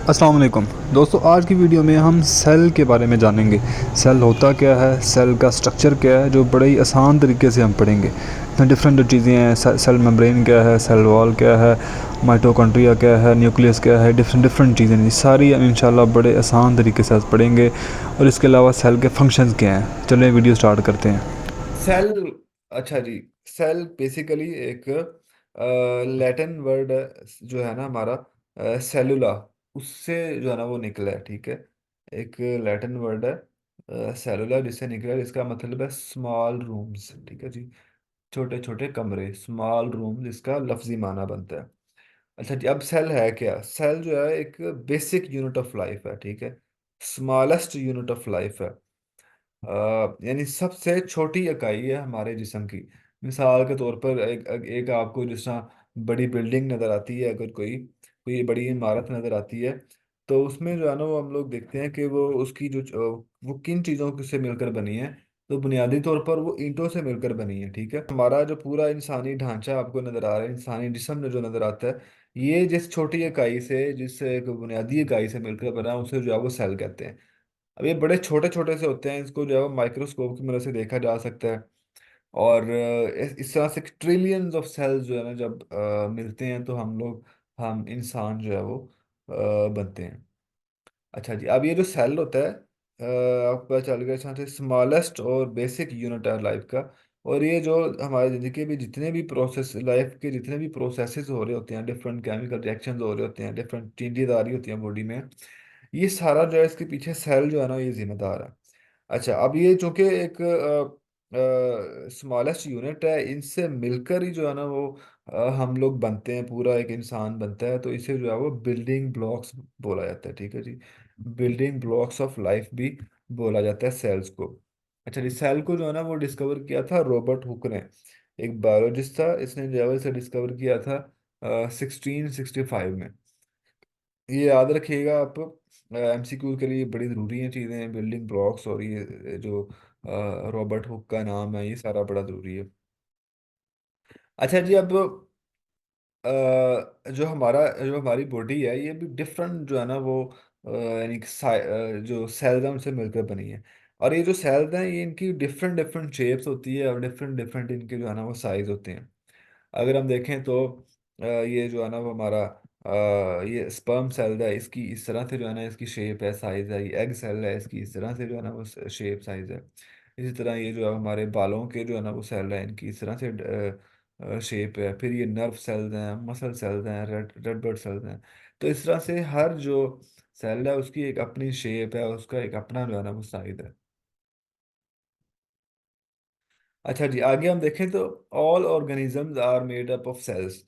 अस्सलाम वालेकुम दोस्तों, आज की वीडियो में हम सेल के बारे में जानेंगे। सेल होता क्या है, सेल का स्ट्रक्चर क्या है, जो बड़े ही आसान तरीके से हम पढ़ेंगे। इसमें डिफरेंट जो चीज़ें हैं, सेल मेम्ब्रेन क्या है, सेल वॉल क्या है, माइटोकॉन्ड्रिया क्या है, न्यूक्लियस क्या है, डिफरेंट डिफरेंट चीज़ें ये सारी हम इंशाल्लाह बड़े आसान तरीके से आज पढ़ेंगे। और इसके अलावा सेल के फंक्शंस क्या हैं। चलें वीडियो स्टार्ट करते हैं। सेल। अच्छा जी। सेल बेसिकली एक लैटिन वर्ड जो है ना हमारा सेलुला, उससे जो है ना वो निकला है। ठीक है, एक लैटिन वर्ड है सेलुला, जिससे निकला है, जिसका मतलब है स्मॉल रूम्स। ठीक है जी, छोटे छोटे कमरे, स्मॉल रूम, इसका लफ्जी माना बनता है। अच्छा जी, अब सेल है क्या? सेल जो है एक बेसिक यूनिट ऑफ लाइफ है। ठीक है, स्मॉलेस्ट यूनिट ऑफ लाइफ है। यानी सबसे छोटी इकाई है हमारे जिस्म की। मिसाल के तौर पर एक आपको जिस तरह बड़ी बिल्डिंग नज़र आती है, अगर कोई कोई बड़ी इमारत नज़र आती है, तो उसमें जो है ना वो हम लोग देखते हैं कि वो उसकी वो किन चीज़ों से मिलकर बनी है। तो बुनियादी तौर पर वो ईंटों से मिलकर बनी है। ठीक है, हमारा जो पूरा इंसानी ढांचा आपको नज़र आ रहा है, इंसानी जिस्म जो नज़र आता है, ये जिस छोटी इकाई से, जिस एक बुनियादी इकाई से मिलकर बना है, उसे जो है वो सेल कहते हैं। अब ये बड़े छोटे छोटे से होते हैं, इसको जो है वो माइक्रोस्कोप की मदद से देखा जा सकता है। और इस तरह से ट्रिलियंस ऑफ सेल्स जो है ना, जब मिलते हैं तो हम इंसान जो है वो बनते हैं। अच्छा जी, अब ये जो सेल होता है, आपको पता चल गया, इसमें स्मॉलेस्ट और बेसिक यूनिट है लाइफ का। और ये जो हमारे ज़िंदगी के भी जितने भी प्रोसेस, लाइफ के जितने भी प्रोसेसेस हो रहे होते हैं, डिफरेंट केमिकल रिएक्शंस हो रहे होते हैं, डिफरेंट चेंजेस आ रही होती हैं बॉडी में, ये सारा जो है इसके पीछे सेल जो है ना ये जिम्मेदार है। अच्छा, अब ये चूंकि एक स्मॉलेस्ट यूनिट है, इनसे मिलकर ही जो है ना वो हम लोग बनते हैं, पूरा एक इंसान बनता है। तो इसे जो है वो बिल्डिंग ब्लॉक्स बोला जाता है। ठीक है जी, बिल्डिंग ब्लॉक्स ऑफ लाइफ भी बोला जाता है सेल्स को। अच्छा जी, सेल को जो है ना वो डिस्कवर किया था रॉबर्ट हुक ने, एक बायोलॉजिस्ट था। इसने जो है इसे डिस्कवर किया था 1665 में। ये याद रखिएगा आप, एमसीक्यू के लिए बड़ी ज़रूरी हैं चीज़ें, बिल्डिंग ब्लॉक्स। और ये जो रॉबर्ट हुक का नाम है, ये सारा बड़ा ज़रूरी है। अच्छा जी, अब जो हमारी बॉडी है, ये भी डिफरेंट जो है ना वो यानी कि जो सेल्स हैं उनसे मिलकर बनी है। और ये जो सेल्स हैं, ये इनकी डिफरेंट डिफरेंट शेप्स होती है, और डिफरेंट डिफरेंट इनके जो है ना वो साइज होते हैं। अगर हम देखें तो ये जो है ना वो हमारा ये स्पर्म सेल है, इसकी इस तरह से जो है ना इसकी शेप है, साइज है। ये एग सेल है, इसकी इस तरह से जो है ना वो शेप साइज है। इसी तरह ये जो है हमारे बालों के जो है ना वो सेल है, इनकी इस तरह से शेप है। फिर ये नर्व सेल्स हैं, मसल सेल्स हैं, रेड रेड ब्लड सेल्स हैं। तो इस तरह से हर जो सेल है उसकी एक अपनी शेप है, उसका एक अपना जो है ना वो साइज है। अच्छा जी, आगे हम देखें तो all organisms are made up of cells.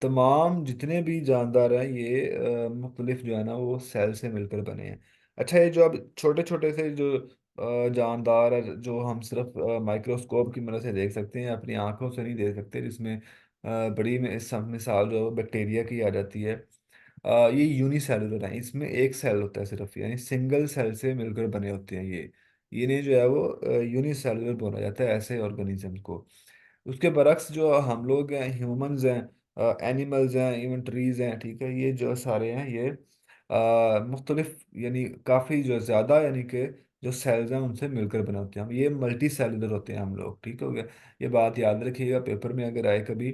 तमाम जितने भी जानदार हैं, ये मुख्तलिफ जो है ना वो सेल से मिलकर बने हैं। अच्छा, ये जो अब छोटे छोटे से जो जानदार है, जो हम सिर्फ माइक्रोस्कोप की मदद से देख सकते हैं, अपनी आंखों से नहीं देख सकते, जिसमें बड़ी में सब मिसाल जो है वो बैक्टीरिया की आ जाती है। ये यूनिसेलुलर हैं, इसमें एक सेल होता है सिर्फ, यानी सिंगल सेल से मिलकर बने होते हैं ये नहीं जो है वो यूनिसेलुलर बोला जाता है ऐसे ऑर्गेनिज्म को। उसके बरक्स जो हम लोग हैं, ह्यूमंस हैं, एनिमल्स हैं, इवन ट्रीज हैं, ठीक है, ये जो सारे हैं, ये मुख्तलिफ यानी काफ़ी जो ज़्यादा यानी कि जो सेल्स हैं उनसे मिलकर बने होते हैं। हम ये मल्टी सेलुलर होते हैं हम लोग। ठीक हो गया, ये बात याद रखिएगा, पेपर में अगर आए कभी,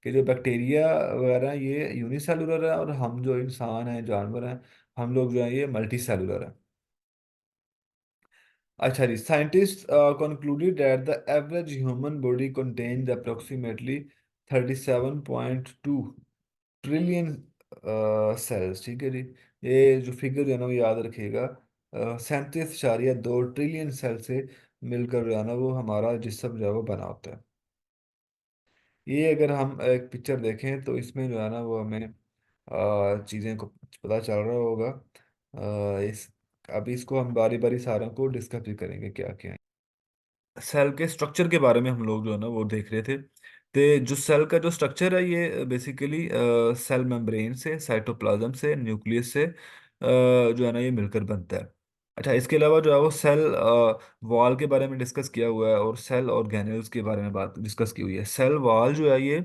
कि जो बैक्टीरिया वगैरह हैं, ये यूनिसेलुलर है, और हम जो इंसान हैं, जानवर हैं, हम लोग जो हैं ये मल्टी सेलुलर हैं। अच्छा जी, scientist concluded that the average human body contains approximately 37.2 trillion cells. ठीक है जी, ये जो फिगर है ना वो याद रखिएगा, 37.2 ट्रिलियन सेल से मिलकर जो है ना वो हमारा जिस्म जो है वो बना होता है। ये अगर हम एक पिक्चर देखें तो इसमें जो है ना वो हमें चीज़ें को पता चल रहा होगा। इस अभी इसको हम बारी बारी सारों को डिस्कस भी करेंगे क्या क्या है। सेल के स्ट्रक्चर के बारे में हम लोग जो है ना वो देख रहे थे। तो जो सेल का जो स्ट्रक्चर है, ये बेसिकली सेल मेम्ब्रेन से, साइटोप्लाज्म से, न्यूक्लियस से जो है ना ये मिलकर बनता है। अच्छा, इसके अलावा जो है वो सेल वॉल के बारे में डिस्कस किया हुआ है, और सेल ऑर्गेनेल्स के बारे में बात डिस्कस की हुई है। सेल वॉल जो है ये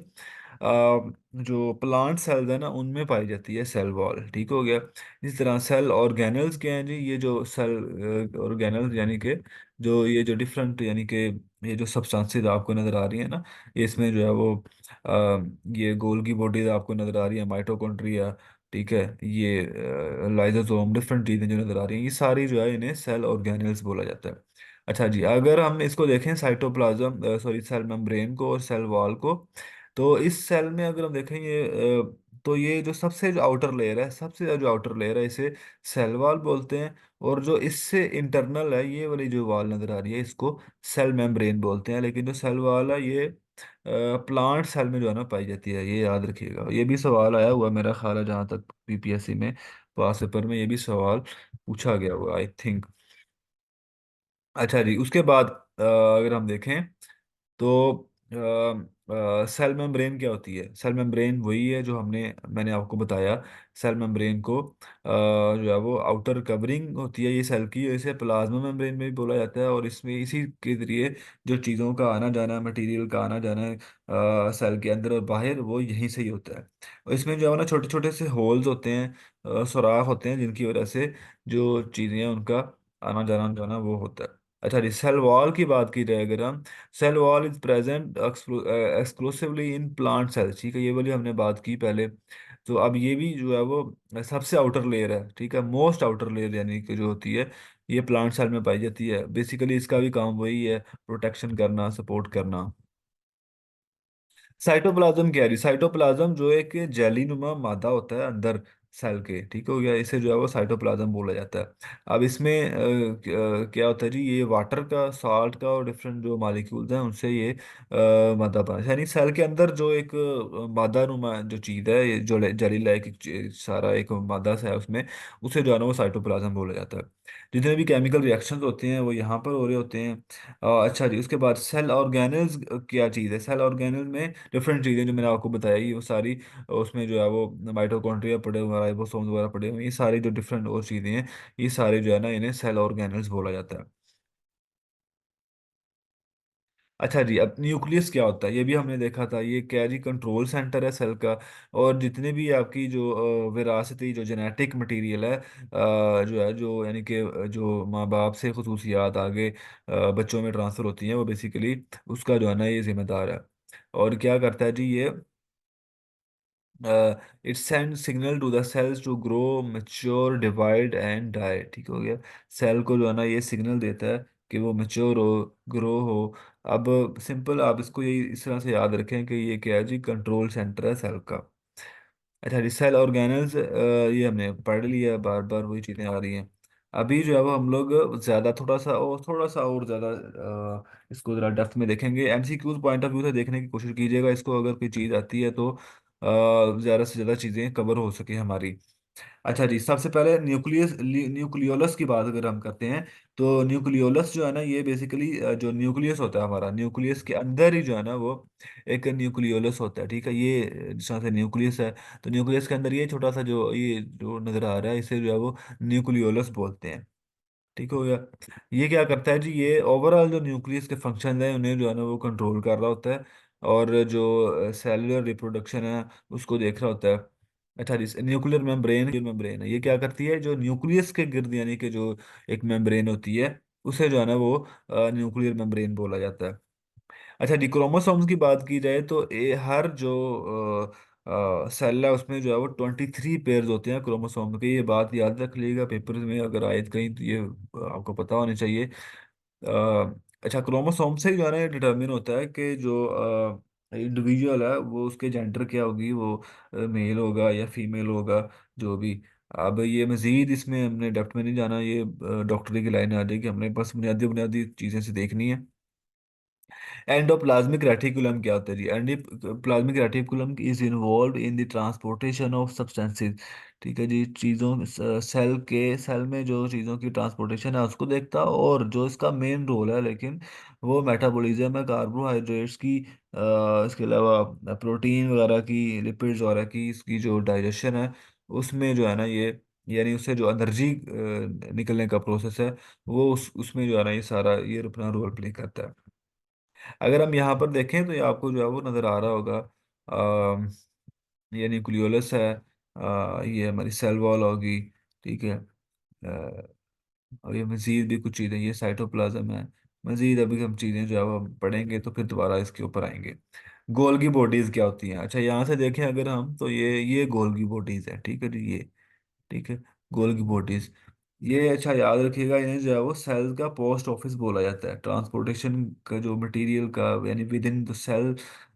जो प्लांट सेल्स है ना उनमें पाई जाती है सेल वॉल, ठीक हो गया। इस तरह सेल ऑर्गेनल्स क्या हैं जी, ये जो सेल ऑर्गेनल्स यानी कि जो ये जो डिफरेंट यानी कि ये जो सब्सटेंसेस आपको नज़र आ रही है ना, ये इसमें जो है वो ये गोल्गी बॉडीज आपको नज़र आ रही है, माइटोकॉन्ड्रिया, ठीक है, ये लाइसोसोम, डिफरेंट चीज़ें जो नज़र आ रही हैं, ये सारी जो है इन्हें सेल ऑर्गेनल्स बोला जाता है। अच्छा जी, अगर हम इसको देखें साइटोप्लाज्म सॉरी सेल मेम्ब्रेन को और सेल वॉल को, तो इस सेल में अगर हम देखें तो ये जो सबसे जो आउटर लेयर है, सबसे जो आउटर लेयर है, इसे सेल वॉल बोलते हैं। और जो इससे इंटरनल है, ये वाली जो वॉल नज़र आ रही है, इसको सेल मेम्ब्रेन बोलते हैं। लेकिन जो सेल वॉल है ये प्लांट सेल में जो है ना पाई जाती है, ये याद रखिएगा। ये भी सवाल आया हुआ मेरा ख्याल है, जहाँ तक पीपीएससी में पास पेपर में ये भी सवाल पूछा गया हुआ आई थिंक। अच्छा जी, उसके बाद अगर हम देखें तो सेल मेम्ब्रेन क्या होती है? सेल मेम्ब्रेन वही है जो मैंने आपको बताया। सेल मेम्ब्रेन को जो है वो आउटर कवरिंग होती है ये सेल की, इसे प्लाज्मा मेम्ब्रेन में भी बोला जाता है। और इसमें इसी के जरिए जो चीज़ों का आना जाना, मटेरियल का आना जाना है सेल के अंदर और बाहर, वो यहीं से ही होता है। और इसमें जो है ना छोटे छोटे से होल्स होते हैं, सुराख होते हैं, जिनकी वजह से जो चीज़ें हैं उनका आना जाना जो है ना वो होता है। अच्छा जी, सेल वॉल की बात की जाए अगर हम, cell wall is present exclusively in plant cells, ठीक है, ये वाली हमने बात की पहले। तो अब ये भी जो है वो सबसे आउटर लेयर है, ठीक है, मोस्ट आउटर लेयर यानी कि जो होती है, ये प्लांट सेल में पाई जाती है। बेसिकली इसका भी काम वही है, प्रोटेक्शन करना, सपोर्ट करना। साइटोप्लाज्म क्या है जी? साइटोप्लाज्म जो एक जेलीनुमा मादा होता है अंदर सेल के, ठीक हो गया, इसे जो है वो साइटोप्लाज्म बोला जाता है। अब इसमें क्या होता है जी, ये वाटर का, साल्ट का और डिफरेंट जो मालिक्यूल्स हैं उनसे ये मादा बना, यानी सेल के अंदर जो एक मादा नुमा जो चीज़ है, ये जो जेली लाइक सारा एक मादा सा है उसमें, उसे जो है ना वो साइटोप्लाज्म बोला जाता है। जितने भी केमिकल रिएक्शंस होते हैं वो यहाँ पर हो रहे होते हैं। अच्छा जी, उसके बाद सेल ऑर्गेनल्स क्या चीज़ है? सेल ऑर्गेनल में डिफरेंट चीज़ें जो मैंने आपको बताई वो सारी, उसमें जो है वो माइटोकॉन्ड्रिया पड़े हुए हैं, राइबोसोम्स वगैरह पड़े हुए हैं, ये सारी जो डिफरेंट और चीज़ें हैं, ये सारे जो है ना इन्हें सेल ऑर्गेनल्स बोला जाता है। अच्छा जी, अब न्यूक्लियस क्या होता है? ये भी हमने देखा था, ये कैरी कंट्रोल सेंटर है सेल का। और जितने भी आपकी जो विरासती जो जेनेटिक मटेरियल है, जो है जो यानी कि जो माँ बाप से खसूसियात आगे बच्चों में ट्रांसफ़र होती हैं, वो बेसिकली उसका जो है ना ये जिम्मेदार है। और क्या करता है जी ये, it send signal to the cells to grow, mature, divide and die, ठीक हो गया। सेल को जो है ना ये सिग्नल देता है कि वो मेच्योर हो, ग्रो हो। अब सिंपल आप इसको यही इस तरह से याद रखें कि ये क्या है जी, कंट्रोल सेंटर है सेल का। अच्छा जी, सेल ऑर्गेनल्स ये हमने पढ़ लिया, बार बार वही चीज़ें आ रही हैं। अभी जो है वो हम लोग थोड़ा सा और ज़्यादा इसको ज़रा डेप्थ में देखेंगे। एमसीक्यूज पॉइंट ऑफ व्यू से देखने की कोशिश कीजिएगा इसको, अगर कोई चीज़ आती है तो ज़्यादा से ज़्यादा चीज़ें कवर हो सके हमारी। अच्छा जी, सबसे पहले न्यूक्लियोलस की बात अगर हम करते हैं, तो न्यूक्लियोलस जो है ना ये बेसिकली जो न्यूक्लियस होता है हमारा, न्यूक्लियस के अंदर ही जो है ना वो एक न्यूक्लियोलस होता है, ठीक है, ये जिस तरह से न्यूक्लियस है, तो न्यूक्लियस के अंदर ये छोटा सा जो ये जो नज़र आ रहा है, इसे जो है वो न्यूक्लियोलस बोलते हैं, ठीक हो गया। ये क्या करता है जी, ये ओवरऑल जो न्यूक्लियस के फंक्शन है उन्हें जो है ना वो कंट्रोल कर रहा होता है। और जो सेलुलर रिप्रोडक्शन है उसको देख रहा होता है। अच्छा जी, न्यूक्लियर मेम्ब्रेन है, ये क्या करती है, जो न्यूक्लियस के गिर्द यानी कि जो एक मेम्ब्रेन होती है, उसे जो है ना वो न्यूक्लियर मेम्ब्रेन बोला जाता है। अच्छा जी, क्रोमोसोम्स की बात की जाए तो हर जो सेल है उसमें जो है वो 23 पेयर्स होते हैं क्रोमोसोम के, ये बात याद रख लीजिएगा, पेपर में अगर आए कहीं तो ये आपको पता होनी चाहिए। अच्छा, क्रोमोसोम से ही जो है ना ये डिटरमिन होता है कि जो इंडिविजुअल है वो उसके जेंडर क्या होगी, वो मेल होगा या फीमेल होगा, जो भी। अब ये मजीद इसमें हमने डेप्थ में नहीं जाना, ये डॉक्टरी की लाइन आ जाएगी, हमने बस बुनियादी बुनियादी चीज़ें से देखनी है। एंडोप्लाज्मिक रेटिकुलम क्या होता है जी? Endoplasmic reticulum is involve in the transportation of substances, ठीक है जी, चीज़ों सेल में जो चीज़ों की ट्रांसपोर्टेशन है उसको देखता है। और जो इसका मेन रोल है लेकिन वो मेटाबॉलिज्म है, कार्बोहाइड्रेट्स की, इसके अलावा प्रोटीन वगैरह की, लिपिड्स वगैरह की, इसकी जो डाइजेशन है उसमें जो है ना ये, यानी उससे जो एनर्जी निकलने का प्रोसेस है, वो उसमें जो है ना ये सारा ये अपना रोल प्ले करता है। अगर हम यहाँ पर देखें तो ये आपको जो है वो नज़र आ रहा होगा, ये न्यूक्लियोलस है, ये हमारी सेल वॉल होगी, ठीक है। और ये मज़ीद भी कुछ चीज़ें, ये साइटोप्लाज्म है। मज़ीद अभी हम चीज़ें जो है वो हम पढ़ेंगे तो फिर दोबारा इसके ऊपर आएंगे। गोल्गी बॉडीज़ क्या होती हैं? अच्छा, यहाँ से देखें अगर हम, तो ये गोल्गी बॉडीज़ है, ठीक है जी, ये ठीक है, गोल्गी बॉडीज़। ये अच्छा याद रखिएगा, इन्हें जो है वो सेल का पोस्ट ऑफिस बोला जाता है। ट्रांसपोर्टेशन का जो मटेरियल का, यानी विद इन द सेल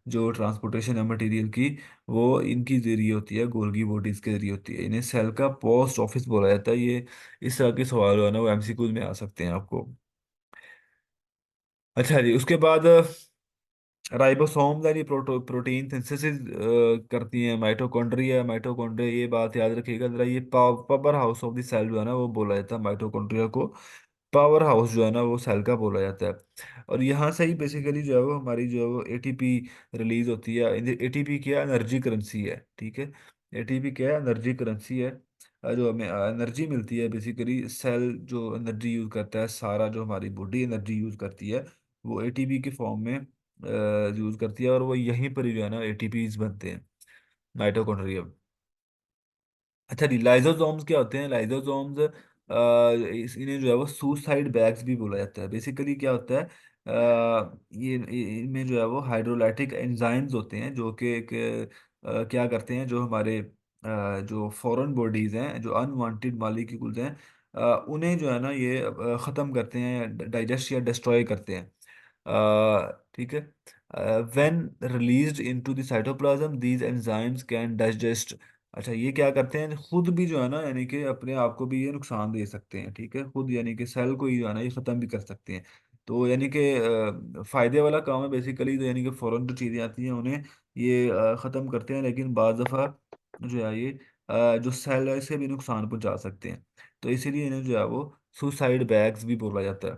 जो ट्रांसपोर्टेशन है मटेरियल की, वो इनकी जरिए होती है, गोल्गी बॉडीज के जरिए होती है। इन्हें सेल का पोस्ट ऑफिस बोला जाता है। ये इस तरह के सवाल जो है ना वो एमसीक्यूज में आ सकते हैं आपको। अच्छा जी, उसके बाद राइबोसोम्स यानी प्रोटीन सिंथेसिस करती हैं। माइटोकॉन्ड्रिया ये बात याद रखिएगा जरा, ये powerhouse of the cell जो है ना वो बोला जाता है माइटोकॉन्ड्रिया को। पावर हाउस जो है ना वो सेल का बोला जाता है। और यहाँ से ही बेसिकली जो है वो हमारी जो है वो एटीपी रिलीज होती है। एटीपी क्या एनर्जी करेंसी है, ठीक है। एटीपी क्या है? एनर्जी करेंसी है। जो हमें एनर्जी मिलती है, बेसिकली सेल जो एनर्जी यूज करता है, सारा जो हमारी बॉडी एनर्जी यूज करती है, वो एटीपी के फॉर्म में यूज करती है। और वो यहीं पर ही जो है ना एटीपीज बनते हैं, माइटोकॉन्ड्रिया। अच्छा जी, लाइजोसोम्स क्या होते हैं? लाइजोसोम्स इन्हें जो है वो सुसाइड बैग्स भी बोला जाता है। बेसिकली क्या होता है, इनमें जो है वो हाइड्रोलाइटिक एंजाइम्स होते हैं जो कि एक क्या करते हैं, जो हमारे जो फॉरेन बॉडीज हैं, जो अनवांटेड मॉलिक्यूल्स हैं, उन्हें जो है ना ये ख़त्म करते हैं, डाइजेस्ट या डिस्ट्रॉय करते हैं, ठीक है। When released into the cytoplasm these enzymes can digest. अच्छा, ये क्या करते हैं खुद भी जो है ना, यानी कि अपने आप को भी ये नुकसान दे सकते हैं, ठीक है। खुद यानी कि सेल को ही जो है ना ये ख़त्म भी कर सकते हैं। तो यानी कि फ़ायदे वाला काम है बेसिकली। तो यानी कि फ़ौरन जो चीज़ें आती हैं उन्हें ये ख़त्म करते हैं, लेकिन बाज़ दफ़ा जो है ये जो सेल है इसे भी नुकसान पहुंचा सकते हैं। तो इसीलिए इन्हें जो है वो सुसाइड बैग्स भी बोला जाता है।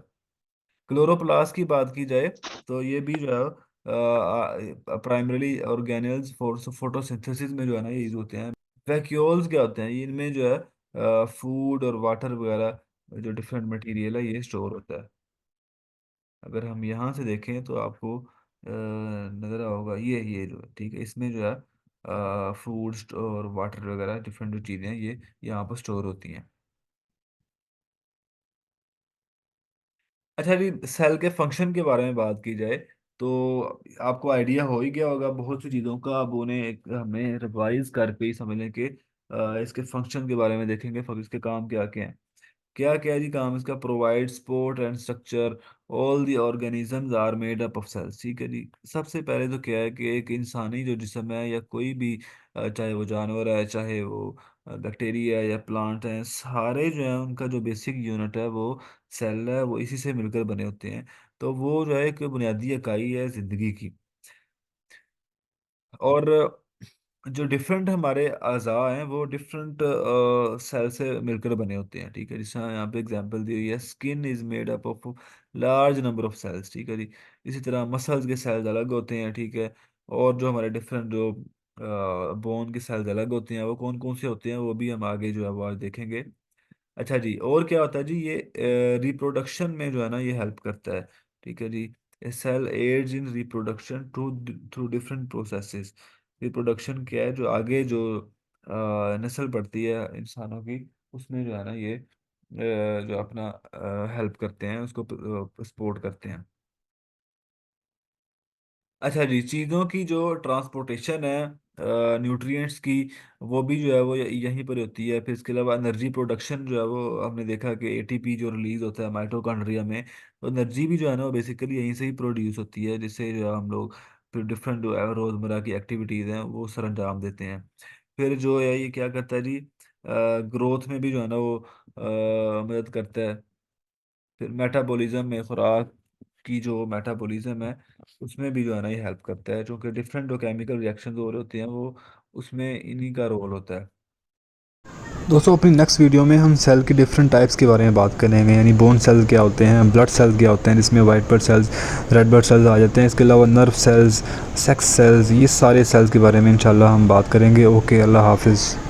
क्लोरोप्लास्ट की बात की जाए तो ये भी जो है प्राइमरीली ऑर्गेनेल्स फोटोसिंथेसिस में जो है ना ये यूज होते हैं। वैक्यूल्स क्या होते हैं? ये इनमें जो है फूड और वाटर वगैरह जो डिफरेंट मटेरियल है ये स्टोर होता है। अगर हम यहाँ से देखें तो आपको नज़र आया होगा, ये जो है, ठीक है, इसमें जो है फूड और वाटर वगैरह डिफरेंट जो चीज़ें हैं ये यहाँ पर स्टोर होती हैं। अच्छा जी, सेल के फंक्शन के बारे में बात की जाए तो आपको आइडिया हो ही गया होगा बहुत सी चीज़ों का। अब उन्हें एक हमें रिवाइज करके ही समझ लें कि इसके फंक्शन के बारे में देखेंगे, इसके काम क्या क्या हैं। क्या क्या है जी काम इसका? Provide support and structure all the organisms are made up of cells, ठीक है जी। सबसे पहले तो क्या है कि एक इंसानी जो जिस्म है या कोई भी चाहे वो जानवर है, चाहे वो बैक्टीरिया या प्लांट है, सारे जो है उनका जो बेसिक यूनिट है वो सेल है, वो इसी से मिलकर बने होते हैं। तो वो जो है एक बुनियादी इकाई है ज़िंदगी की। और जो डिफरेंट हमारे अज़ा हैं वो डिफरेंट सेल से मिलकर बने होते हैं, ठीक है। जैसे यहाँ पे एग्जांपल दी हुई है, skin is made up of large number of cells, ठीक है जी। इसी तरह मसल्स के सेल्स अलग होते हैं, ठीक है। और जो हमारे डिफरेंट जो बोन के सेल्स अलग होते हैं, वो कौन कौन से होते हैं वो भी हम आगे जो है वो आज देखेंगे। अच्छा जी, और क्या होता है जी, ये रिप्रोडक्शन में जो है ना ये हेल्प करता है, ठीक है जी। Cell aids in reproduction through through different processes. Reproduction क्या है? जो आगे जो नस्ल बढ़ती है इंसानों की, उसमें जो है ना ये जो अपना हेल्प करते हैं, उसको सपोर्ट करते हैं। अच्छा जी, चीज़ों की जो ट्रांसपोर्टेशन है न्यूट्रिएंट्स की, वो भी जो है वो यहीं पर होती है। फिर इसके अलावा एनर्जी प्रोडक्शन जो है वो हमने देखा कि एटीपी जो रिलीज होता है माइटोकॉन्ड्रिया में, तो एनर्जी भी जो है ना वो बेसिकली यहीं से ही प्रोड्यूस होती है, जिससे जो है हम लोग फिर डिफरेंट जो है रोज़मर्रा की एक्टिविटीज़ हैं वो सर अंजाम देते हैं। फिर जो है ये क्या करता है जी, ग्रोथ में भी जो है ना वो मदद करता है। फिर मेटाबॉलिज्म में, खुराक की जो मेटाबॉलिज्म है उसमें भी जो है ना ये हेल्प करता है, जो कि डिफरेंट जो केमिकल रिएक्शन हो रहे होते हैं वो उसमें इन्हीं का रोल होता है। दोस्तों अपनी नेक्स्ट वीडियो में हम सेल के डिफरेंट टाइप्स के बारे में बात करेंगे, यानी बोन सेल क्या होते हैं, ब्लड सेल्स क्या होते हैं जिसमें white blood cells, red blood cells आ जाते हैं। इसके अलावा नर्व सेल्स, सेक्स सेल्स, ये सारे सेल्स के बारे में इंशाल्लाह हम बात करेंगे। ओके, अल्लाह हाफिज़।